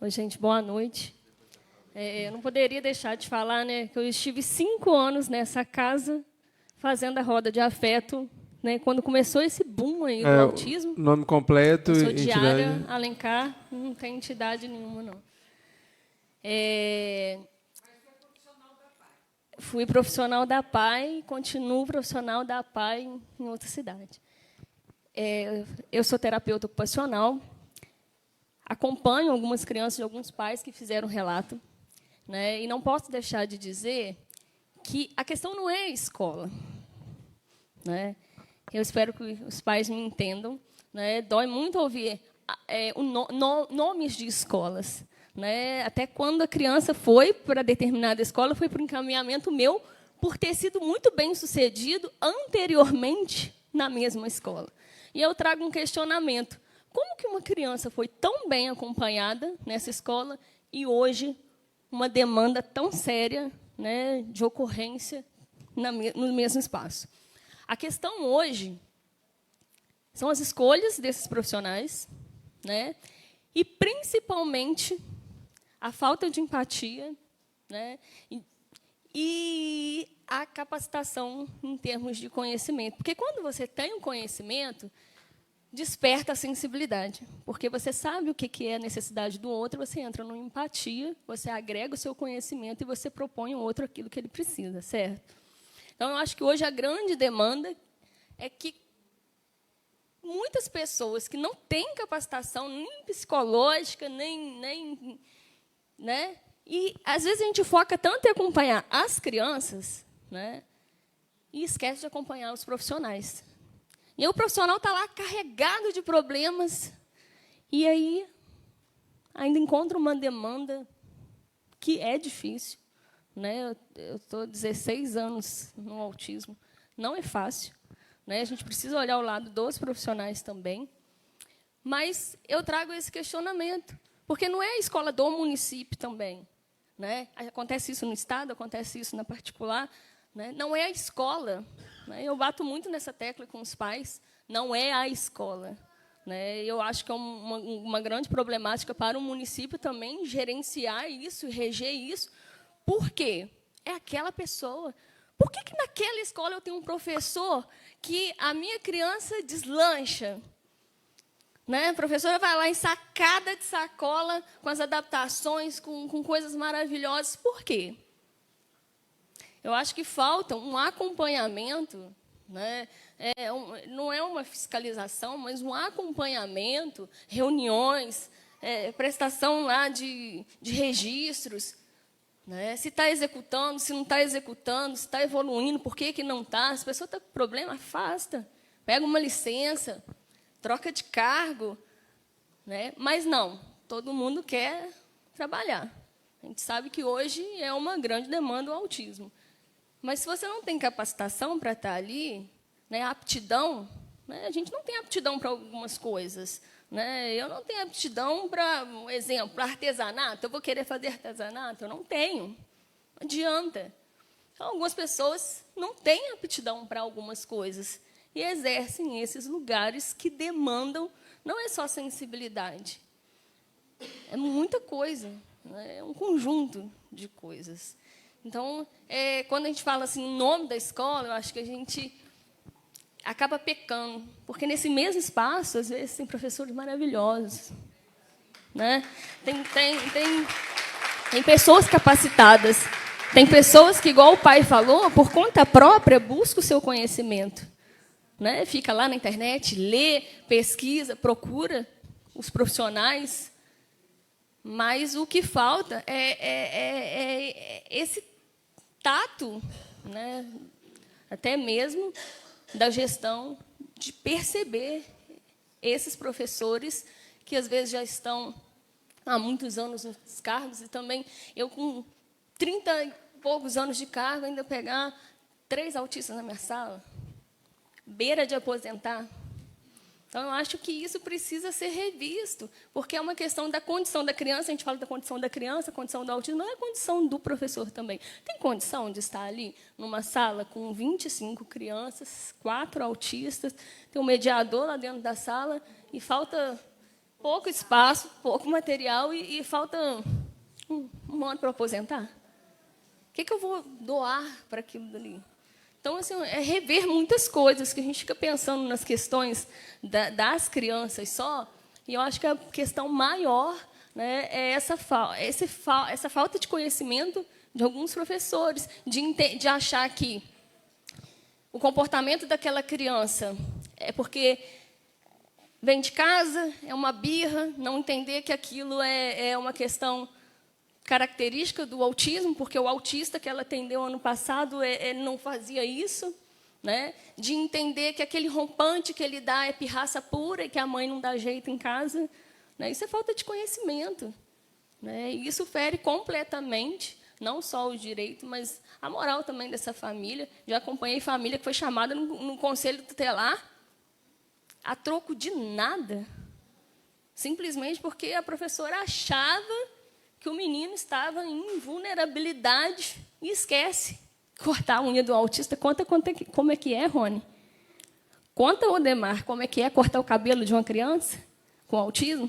Oi, gente, boa noite. Eu não poderia deixar de falar, né, que eu estive 5 anos nessa casa, fazendo a roda de afeto, né, quando começou esse boom aí do autismo. Nome completo, Eu sou entidade. Diária Alencar, não tem entidade nenhuma, não. Fui profissional da PAI, continuo profissional da PAI em outra cidade. Eu sou terapeuta ocupacional, acompanho algumas crianças e alguns pais que fizeram relato, né, e não posso deixar de dizer que a questão não é a escola, né? Eu espero que os pais me entendam, né? Dói muito ouvir nomes de escolas, né? Até quando a criança foi para determinada escola, foi para o encaminhamento meu, por ter sido muito bem-sucedido anteriormente na mesma escola. E eu trago um questionamento. Como que uma criança foi tão bem acompanhada nessa escola e hoje uma demanda tão séria, né, de ocorrência no mesmo espaço? A questão hoje são as escolhas desses profissionais, né, e, principalmente, a falta de empatia, né, e a capacitação em termos de conhecimento. Porque, quando você tem um conhecimento, desperta a sensibilidade, porque você sabe o que é a necessidade do outro, você entra numa empatia, você agrega o seu conhecimento e você propõe ao outro aquilo que ele precisa, certo? Então, eu acho que hoje a grande demanda é que muitas pessoas que não têm capacitação nem psicológica, nem né? E, às vezes, a gente foca tanto em acompanhar as crianças, né, e esquece de acompanhar os profissionais. E aí o profissional está lá carregado de problemas, e aí ainda encontra uma demanda que é difícil. Né? Eu estou 16 anos no autismo, não é fácil. Né? A gente precisa olhar o lado dos profissionais também. Mas eu trago esse questionamento, porque não é a escola do município também. Né? Acontece isso no Estado, acontece isso na particular. Né? Não é a escola. Né? Eu bato muito nessa tecla com os pais. Não é a escola. Né? Eu acho que é uma grande problemática para o município também gerenciar isso, reger isso. Por quê? É aquela pessoa. Por que naquela escola eu tenho um professor que a minha criança deslancha? Né? A professora vai lá ensacada de sacola, com as adaptações, com coisas maravilhosas. Por quê? Eu acho que falta um acompanhamento, né? Não é uma fiscalização, mas um acompanhamento, reuniões, prestação lá de registros. Né? Se está executando, se não está executando, se está evoluindo, por que não está? Se a pessoa está com problema, afasta. Pega uma licença, troca de cargo. Né? Mas não, todo mundo quer trabalhar. A gente sabe que hoje é uma grande demanda o autismo. Mas, se você não tem capacitação para estar ali, né, aptidão, né, a gente não tem aptidão para algumas coisas. Né? Eu não tenho aptidão para, um exemplo, para artesanato. Eu vou querer fazer artesanato? Eu não tenho. Não adianta. Então, algumas pessoas não têm aptidão para algumas coisas e exercem esses lugares que demandam, não é só sensibilidade, é muita coisa, né? É um conjunto de coisas. Então, quando a gente fala assim, em nome da escola, eu acho que a gente acaba pecando, porque nesse mesmo espaço, às vezes, tem professores maravilhosos. Né? Tem pessoas capacitadas, tem pessoas que, igual o pai falou, por conta própria, buscam o seu conhecimento. Né? Fica lá na internet, lê, pesquisa, procura os profissionais, mas o que falta é esse tato, né? Até mesmo da gestão, de perceber esses professores que, às vezes, já estão há muitos anos nos cargos, e também eu, com 30 e poucos anos de cargo, ainda pegar 3 autistas na minha sala, beira de aposentar. Então, eu acho que isso precisa ser revisto, porque é uma questão da condição da criança. A gente fala da condição da criança, a condição do autismo, não é a condição do professor também. Tem condição de estar ali, numa sala com 25 crianças, 4 autistas, tem um mediador lá dentro da sala, e falta pouco espaço, pouco material e falta um ano para aposentar. O que eu vou doar para aquilo dali? Então, assim, é rever muitas coisas, que a gente fica pensando nas questões das crianças só, e eu acho que a questão maior, né, é essa falta de conhecimento de alguns professores, de achar que o comportamento daquela criança é porque vem de casa, é uma birra, não entender que aquilo é uma questão característica do autismo, porque o autista que ela atendeu ano passado ele não fazia isso, né? De entender que aquele rompante que ele dá é pirraça pura e que a mãe não dá jeito em casa. Né? Isso é falta de conhecimento. Né? E isso fere completamente, não só o direito, mas a moral também dessa família. Já acompanhei família que foi chamada no conselho tutelar a troco de nada, simplesmente porque a professora achava que o menino estava em vulnerabilidade e esquece. Cortar a unha do autista, conta como é que é, Rony. Conta, Odemar, como é que é cortar o cabelo de uma criança com autismo.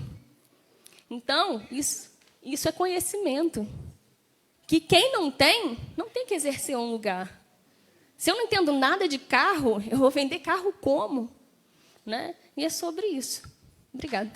Então, isso é conhecimento. Que quem não tem que exercer um lugar. Se eu não entendo nada de carro, eu vou vender carro como? Né? E é sobre isso. Obrigada.